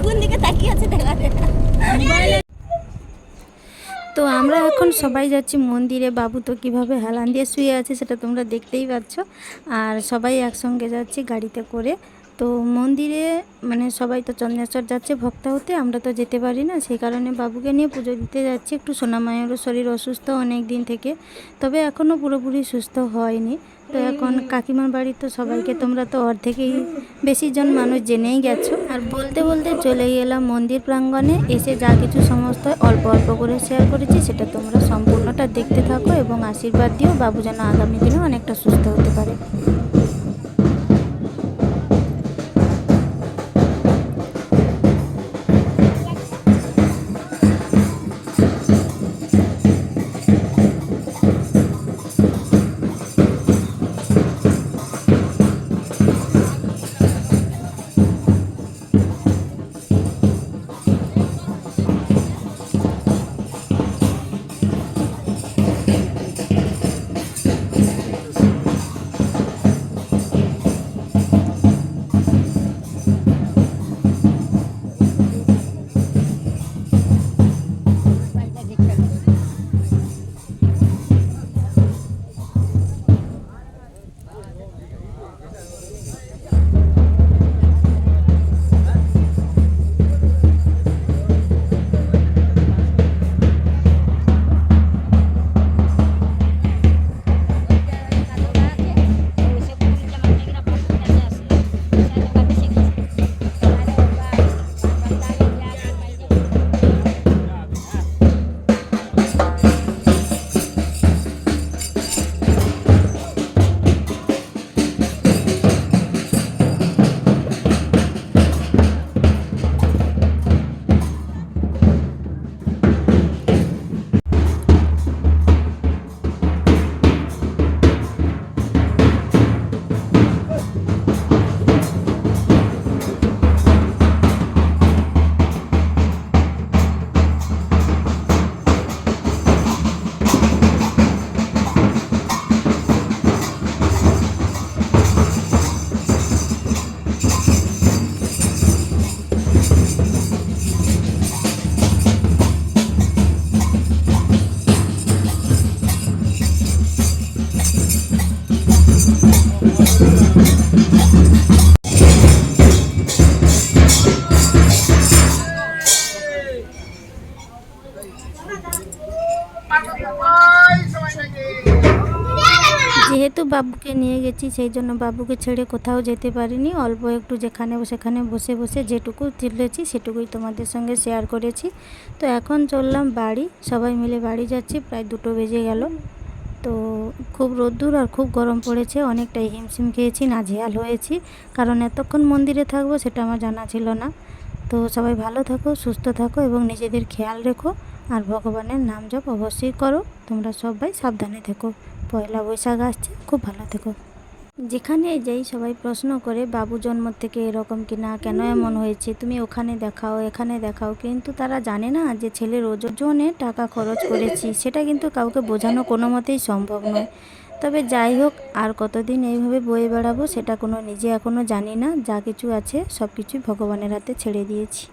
কোন দিকে তাকিয়ে আছে দেখা যায় না। তো আমরা এখন সবাই যাচ্ছি মন্দিরে। বাবু তো কীভাবে হেলান দিয়ে শুয়ে আছে সেটা তোমরা দেখতেই পাচ্ছ। আর সবাই একসঙ্গে যাচ্ছি গাড়িতে করে। তো মন্দিরে মানে সবাই তো চন্দ্রেশ্বর যাচ্ছে ভক্ত হতে, আমরা তো যেতে পারি না, সেই কারণে বাবুকে নিয়ে পুজো দিতে যাচ্ছি। একটু সোনামায়েরও শরীর অসুস্থ অনেক দিন থেকে, তবে এখনও পুরোপুরি সুস্থ হয়নি। তো এখন কাকিমার বাড়ি তো সবাইকে তোমরা তো অর্ধেকেই বেশি জন মানুষ জেনেই গেছো। আর বলতে বলতে চলে গেলাম মন্দির প্রাঙ্গণে। এসে যা কিছু সমস্ত অল্প অল্প করে শেয়ার করেছি সেটা তোমরা সম্পূর্ণটা দেখতে থাকো এবং আশীর্বাদ দিও বাবু যেন আগামী দিনে অনেকটা সুস্থ হতে পারে। যেহেতু বাবুকে নিয়ে গেছি সেই জন্য বাবুকে ছেড়ে কোথাও যেতে পারিনি। অল্প একটু যেখানে সেখানে বসে বসে যেটুকু তুলেছি সেটুকুই তোমাদের সঙ্গে শেয়ার করেছি। তো এখন চললাম বাড়ি, সবাই মিলে বাড়ি যাচ্ছি। প্রায় 2টো বেজে গেল। তো খুব রোদ্দুর আর খুব গরম পড়েছে, অনেকটাই হিমশিম খেয়েছি, নাজেহাল হয়েছি, কারণ এতক্ষণ মন্দিরে থাকবো সেটা আমার জানা ছিল না। তো সবাই ভালো থাকো, সুস্থ থাকো এবং নিজেদের খেয়াল রেখো। আর ভগবানের নাম জপ অবশ্যই করো। তোমরা সবাই সাবধানে থেকো। পয়লা বৈশাখ আসছে, খুব ভালো থেকো। যেখানে যাই সবাই প্রশ্ন করে বাবু জন্ম থেকে এরকম কিনা, কেন এমন হয়েছে, তুমি ওখানে দেখাও এখানে দেখাও, কিন্তু তারা জানে না যে ছেলের ওজনে টাকা খরচ করেছি। সেটা কিন্তু কাউকে বোঝানো কোনো মতেই সম্ভব নয়। তবে যাই হোক, আর কতদিন এইভাবে বয়ে বেড়াবো সেটা কোনো নিজে এখনও জানি না। যা কিছু আছে সব কিছুই ভগবানের হাতে ছেড়ে দিয়েছি।